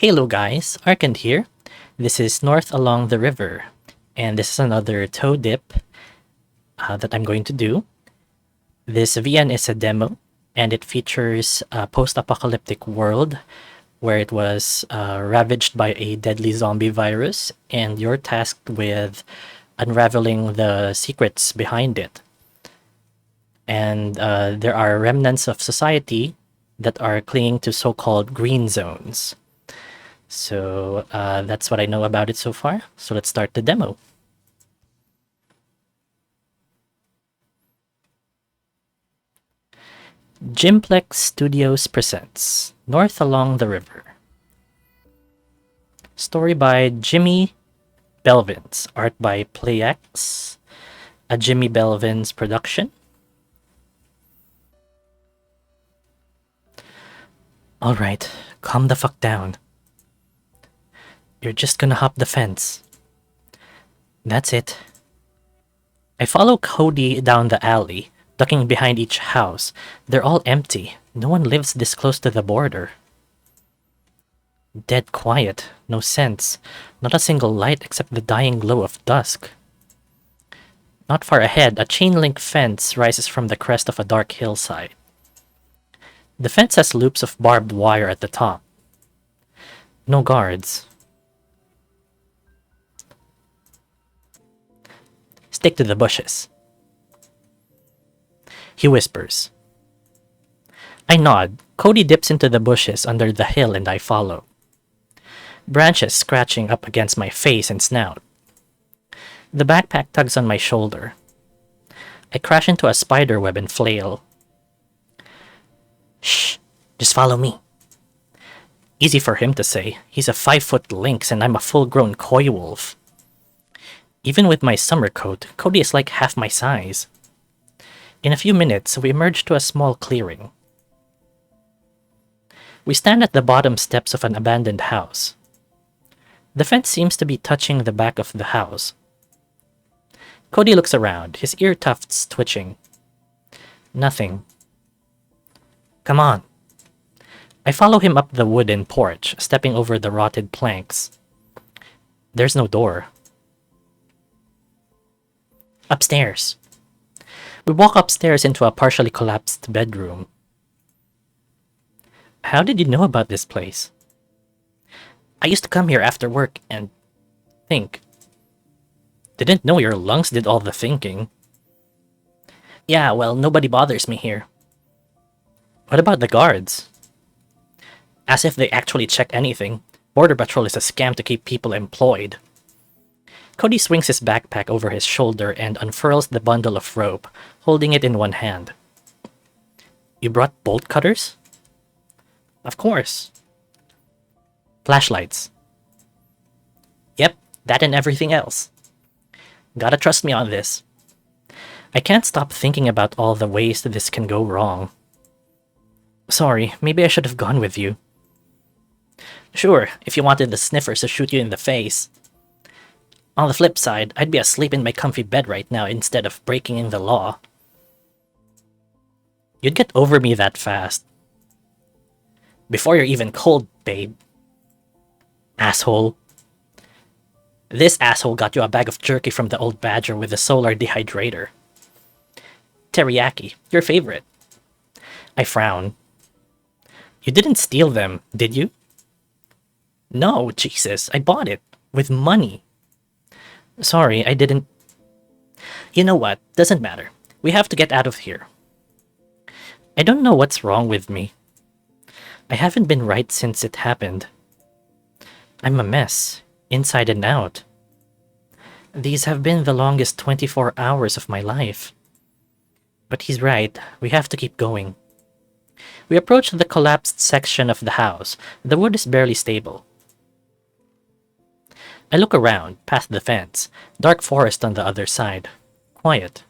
Hello guys, Arcand here. This is North Along the River, and this is another toe dip that I'm going to do. This VN is a demo, and it features a post-apocalyptic world where it was ravaged by a deadly zombie virus, and you're tasked with unraveling the secrets behind it. And there are remnants of society that are clinging to so-called green zones. So that's what I know about it so far. So let's start the demo. Gimplex Studios presents North Along the River. Story by Jimmy Belvins. Art by Pleax. A Jimmy Belvins production. Alright, calm the fuck down. You're just gonna hop the fence. That's it. I follow Cody down the alley, ducking behind each house. They're all empty. No one lives this close to the border. Dead quiet. No sense. Not a single light except the dying glow of dusk. Not far ahead, a chain-link fence rises from the crest of a dark hillside. The fence has loops of barbed wire at the top. No guards. Stick to the bushes. He whispers. I nod. Cody dips into the bushes under the hill and I follow. Branches scratching up against my face and snout. The backpack tugs on my shoulder. I crash into a spider web and flail. Shh, just follow me. Easy for him to say. He's a 5-foot lynx and I'm a full-grown coywolf. Even with my summer coat, Cody is like half my size. In a few minutes, we emerge to a small clearing. We stand at the bottom steps of an abandoned house. The fence seems to be touching the back of the house. Cody looks around, his ear tufts twitching. Nothing. Come on. I follow him up the wooden porch, stepping over the rotted planks. There's no door. Upstairs. We walk upstairs into a partially collapsed bedroom. How did you know about this place? I used to come here after work and think. Didn't know your lungs did all the thinking. Yeah, well, nobody bothers me here. What about the guards? As if they actually check anything. Border Patrol is a scam to keep people employed. Cody swings his backpack over his shoulder and unfurls the bundle of rope, holding it in one hand. You brought bolt cutters? Of course. Flashlights. Yep, that and everything else. Gotta trust me on this. I can't stop thinking about all the ways that this can go wrong. Sorry, maybe I should have gone with you. Sure, if you wanted the sniffers to shoot you in the face. On the flip side, I'd be asleep in my comfy bed right now instead of breaking the law. You'd get over me that fast. Before you're even cold, babe. Asshole. This asshole got you a bag of jerky from the old badger with a solar dehydrator. Teriyaki, your favorite. I frown. You didn't steal them, did you? No, Jesus, I bought it. With money. Sorry, I didn't... You know what? Doesn't matter. We have to get out of here. I don't know what's wrong with me. I haven't been right since it happened. I'm a mess, inside and out. These have been the longest 24 hours of my life. But he's right, we have to keep going. We approach the collapsed section of the house. The wood is barely stable. I look around, past the fence. Dark forest on the other side. Quiet.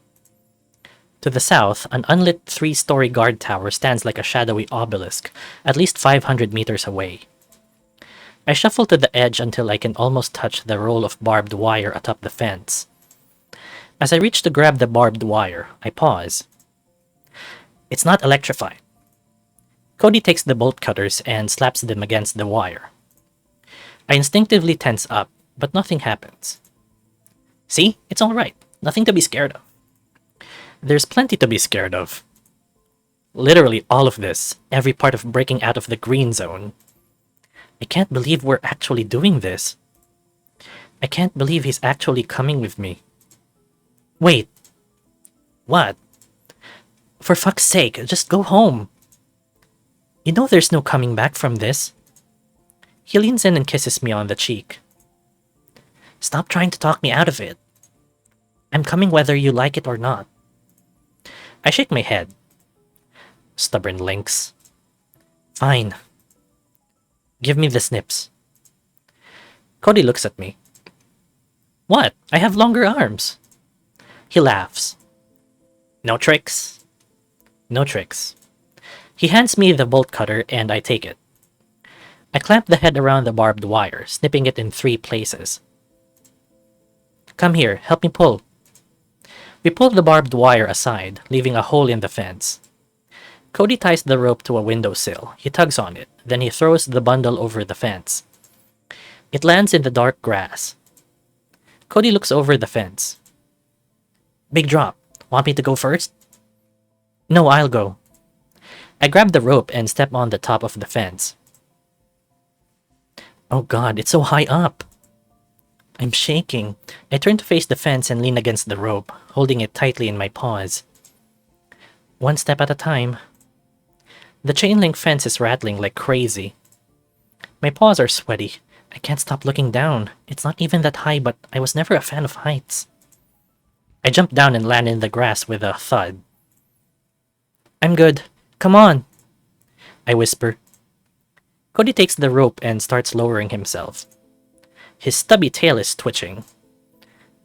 To the south, an unlit 3-story guard tower stands like a shadowy obelisk, at least 500 meters away. I shuffle to the edge until I can almost touch the roll of barbed wire atop the fence. As I reach to grab the barbed wire, I pause. It's not electrified. Cody takes the bolt cutters and slaps them against the wire. I instinctively tense up, but nothing happens. See? It's alright. Nothing to be scared of. There's plenty to be scared of. Literally all of this, every part of breaking out of the green zone. I can't believe we're actually doing this. I can't believe he's actually coming with me. Wait. What? For fuck's sake, just go home. You know there's no coming back from this. He leans in and kisses me on the cheek. Stop trying to talk me out of it. I'm coming whether you like it or not. I shake my head. Stubborn lynx. Fine. Give me the snips. Cody looks at me. What? I have longer arms. He laughs. No tricks. No tricks. He hands me the bolt cutter and I take it. I clamp the head around the barbed wire, snipping it in 3 places. Come here, help me pull. We pull the barbed wire aside, leaving a hole in the fence. Cody ties the rope to a windowsill. He tugs on it, then he throws the bundle over the fence. It lands in the dark grass. Cody looks over the fence. Big drop. Want me to go first? No, I'll go. I grab the rope and step on the top of the fence. Oh god, it's so high up. I'm shaking. I turn to face the fence and lean against the rope, holding it tightly in my paws. One step at a time. The chain link fence is rattling like crazy. My paws are sweaty. I can't stop looking down. It's not even that high, but I was never a fan of heights. I jump down and land in the grass with a thud. I'm good. Come on, I whisper. Cody takes the rope and starts lowering himself. His stubby tail is twitching.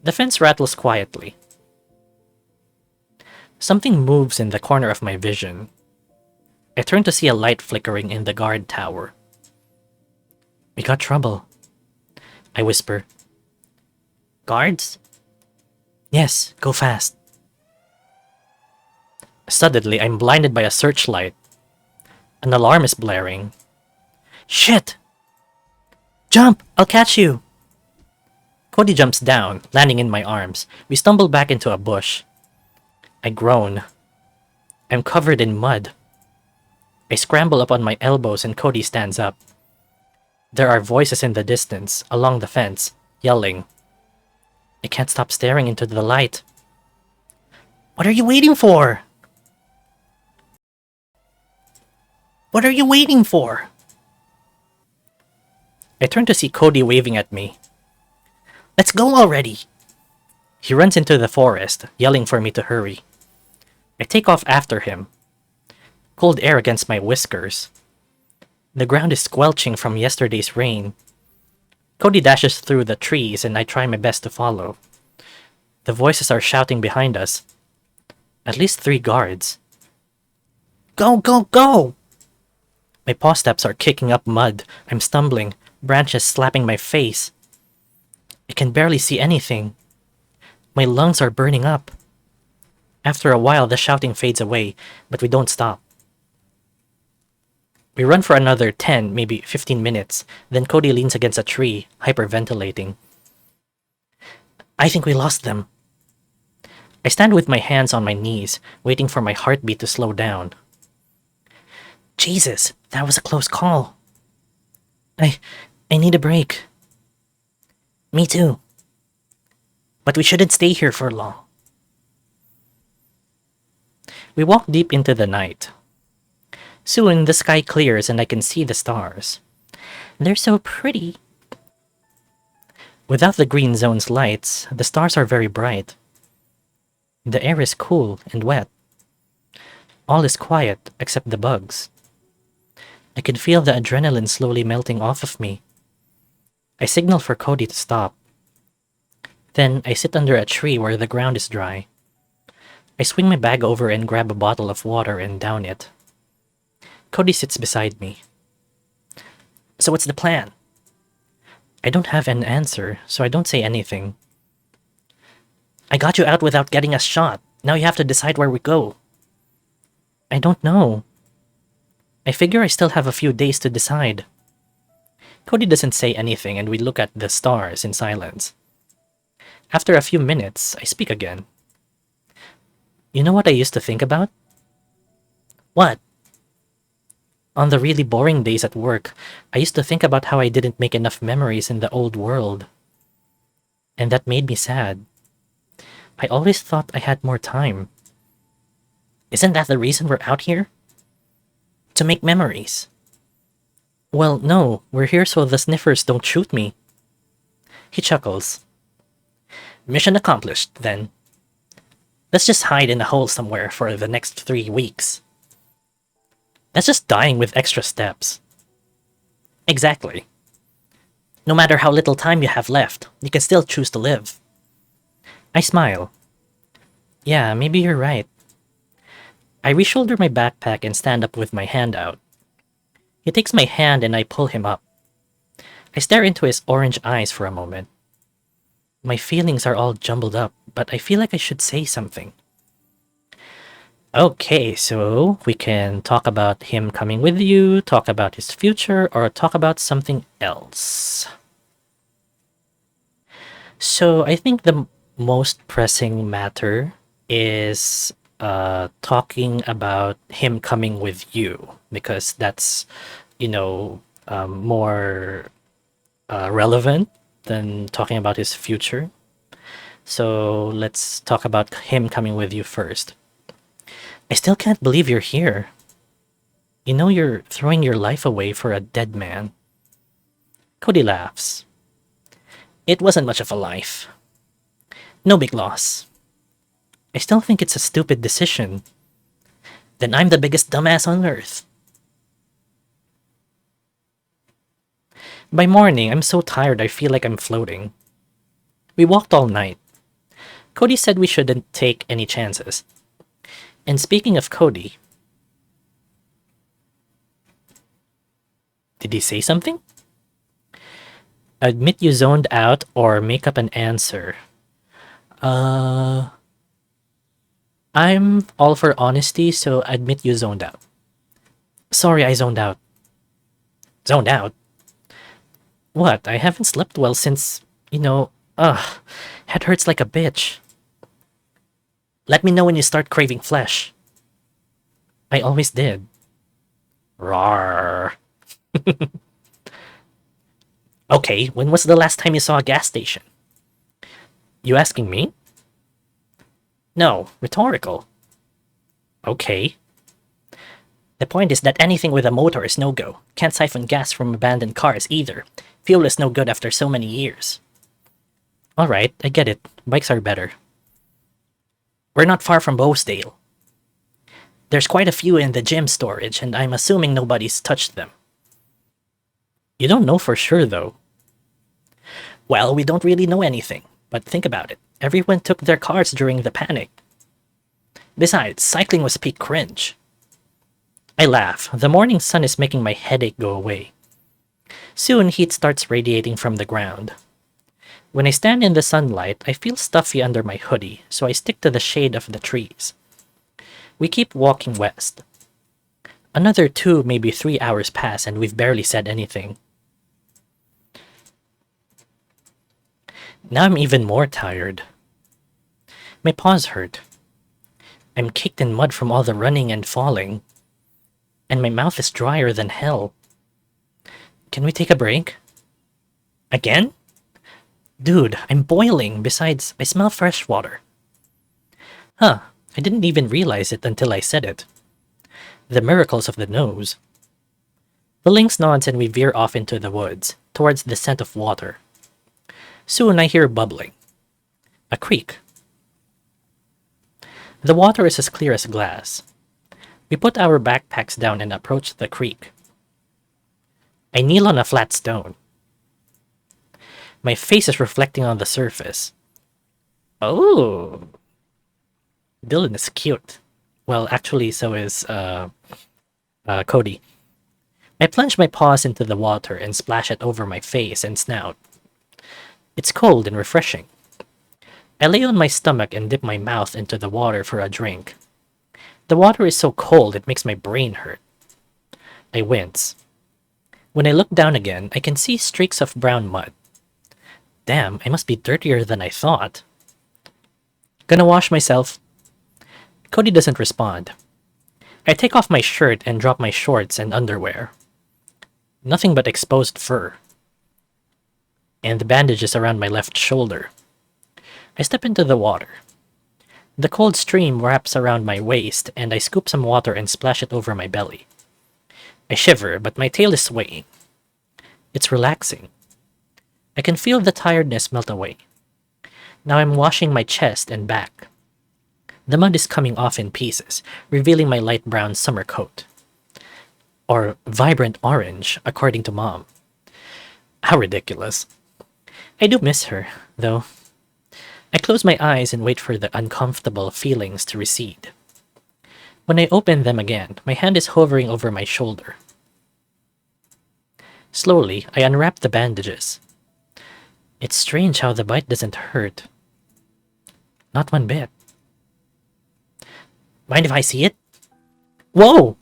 The fence rattles quietly. Something moves in the corner of my vision. I turn to see a light flickering in the guard tower. We got trouble, I whisper. Guards? Yes, go fast. Suddenly, I'm blinded by a searchlight. An alarm is blaring. Shit! Jump! I'll catch you! Cody jumps down, landing in my arms. We stumble back into a bush. I groan. I'm covered in mud. I scramble up on my elbows and Cody stands up. There are voices in the distance, along the fence, yelling. I can't stop staring into the light. What are you waiting for? What are you waiting for? I turn to see Cody waving at me. Let's go already! He runs into the forest, yelling for me to hurry. I take off after him. Cold air against my whiskers. The ground is squelching from yesterday's rain. Cody dashes through the trees and I try my best to follow. The voices are shouting behind us. At least 3 guards. Go, go, go! My paw steps are kicking up mud. I'm stumbling, branches slapping my face. I can barely see anything. My lungs are burning up. After a while, the shouting fades away, but we don't stop. We run for another 10, maybe 15 minutes, then Cody leans against a tree, hyperventilating. I think we lost them. I stand with my hands on my knees, waiting for my heartbeat to slow down. Jesus, that was a close call. I need a break. Me too. But we shouldn't stay here for long. We walk deep into the night. Soon, the sky clears and I can see the stars. They're so pretty. Without the green zone's lights, the stars are very bright. The air is cool and wet. All is quiet except the bugs. I can feel the adrenaline slowly melting off of me. I signal for Cody to stop. Then I sit under a tree where the ground is dry. I swing my bag over and grab a bottle of water and down it. Cody sits beside me. So what's the plan? I don't have an answer, so I don't say anything. I got you out without getting us shot. Now you have to decide where we go. I don't know. I figure I still have a few days to decide. Cody doesn't say anything and we look at the stars in silence. After a few minutes, I speak again. You know what I used to think about? What? On the really boring days at work, I used to think about how I didn't make enough memories in the old world. And that made me sad. I always thought I had more time. Isn't that the reason we're out here? To make memories. Well, no, we're here so the sniffers don't shoot me. He chuckles. Mission accomplished, then. Let's just hide in a hole somewhere for the next 3 weeks. That's just dying with extra steps. Exactly. No matter how little time you have left, you can still choose to live. I smile. Yeah, maybe you're right. I reshoulder my backpack and stand up with my hand out. He takes my hand and I pull him up. I stare into his orange eyes for a moment. My feelings are all jumbled up, but I feel like I should say something. Okay, so we can talk about him coming with you, talk about his future, or talk about something else. So I think the most pressing matter is talking about him coming with you, because that's, more relevant than talking about his future. So let's talk about him coming with you first. I still can't believe you're here. You know you're throwing your life away for a dead man. Cody laughs. It wasn't much of a life. No big loss. I still think it's a stupid decision. Then I'm the biggest dumbass on earth. By morning, I'm so tired I feel like I'm floating. We walked all night. Cody said we shouldn't take any chances. And speaking of Cody... Did he say something? Admit you zoned out or make up an answer. I'm all for honesty, so admit you zoned out. Sorry, I zoned out. Zoned out? What? I haven't slept well since, head hurts like a bitch. Let me know when you start craving flesh. I always did. Rawr. Okay, when was the last time you saw a gas station? You asking me? No, rhetorical. Okay. The point is that anything with a motor is no-go. Can't siphon gas from abandoned cars either. Fuel is no good after so many years. Alright, I get it. Bikes are better. We're not far from Boasdale. There's quite a few in the gym storage, and I'm assuming nobody's touched them. You don't know for sure, though. Well, we don't really know anything, but think about it. Everyone took their cars during the panic. Besides, cycling was peak cringe. I laugh. The morning sun is making my headache go away. Soon, heat starts radiating from the ground. When I stand in the sunlight, I feel stuffy under my hoodie, so I stick to the shade of the trees. We keep walking west. Another 2, maybe 3 hours pass and we've barely said anything. Now I'm even more tired. My paws hurt. I'm caked in mud from all the running and falling. And my mouth is drier than hell. Can we take a break? Again? Dude, I'm boiling. Besides, I smell fresh water. Huh, I didn't even realize it until I said it. The miracles of the nose. The lynx nods and we veer off into the woods, towards the scent of water. Soon I hear bubbling. A creek. The water is as clear as glass. We put our backpacks down and approach the creek. I kneel on a flat stone. My face is reflecting on the surface. Oh. Dylan is cute. Well, actually, so is Cody. I plunge my paws into the water and splash it over my face and snout. It's cold and refreshing. I lay on my stomach and dip my mouth into the water for a drink. The water is so cold it makes my brain hurt. I wince. When I look down again, I can see streaks of brown mud. Damn, I must be dirtier than I thought. Gonna wash myself. Cody doesn't respond. I take off my shirt and drop my shorts and underwear. Nothing but exposed fur. And the bandages around my left shoulder. I step into the water. The cold stream wraps around my waist, and I scoop some water and splash it over my belly. I shiver, but my tail is swaying. It's relaxing. I can feel the tiredness melt away. Now I'm washing my chest and back. The mud is coming off in pieces, revealing my light brown summer coat. Or vibrant orange, according to Mom. How ridiculous. I do miss her, though. I close my eyes and wait for the uncomfortable feelings to recede. When I open them again, my hand is hovering over my shoulder. Slowly, I unwrap the bandages. It's strange how the bite doesn't hurt. Not one bit. Mind if I see it? Whoa!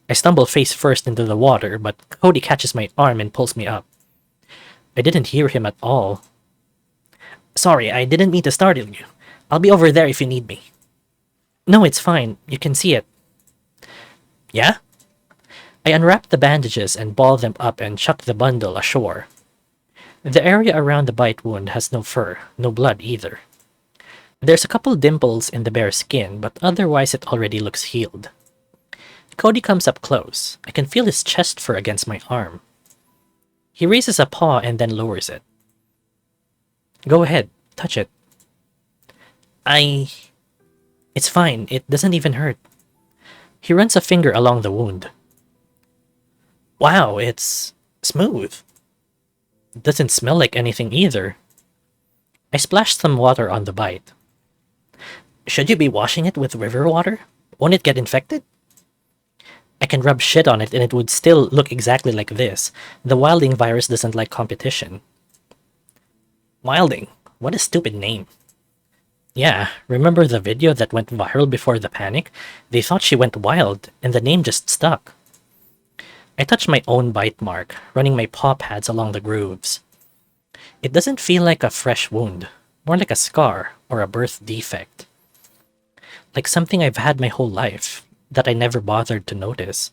I stumble face first into the water, but Cody catches my arm and pulls me up. I didn't hear him at all. Sorry, I didn't mean to startle you. I'll be over there if you need me. No, it's fine. You can see it. Yeah? I unwrap the bandages and ball them up and chuck the bundle ashore. The area around the bite wound has no fur, no blood either. There's a couple dimples in the bare skin, but otherwise it already looks healed. Cody comes up close. I can feel his chest fur against my arm. He raises a paw and then lowers it. Go ahead, touch it. It's fine, it doesn't even hurt. He runs a finger along the wound. Wow, it's smooth. It doesn't smell like anything either. I splash some water on the bite. Should you be washing it with river water? Won't it get infected? I can rub shit on it and it would still look exactly like this. The wilding virus doesn't like competition. Wilding? What a stupid name. Yeah, remember the video that went viral before the panic? They thought she went wild, and the name just stuck. I touch my own bite mark, running my paw pads along the grooves. It doesn't feel like a fresh wound, more like a scar or a birth defect. Like something I've had my whole life, that I never bothered to notice.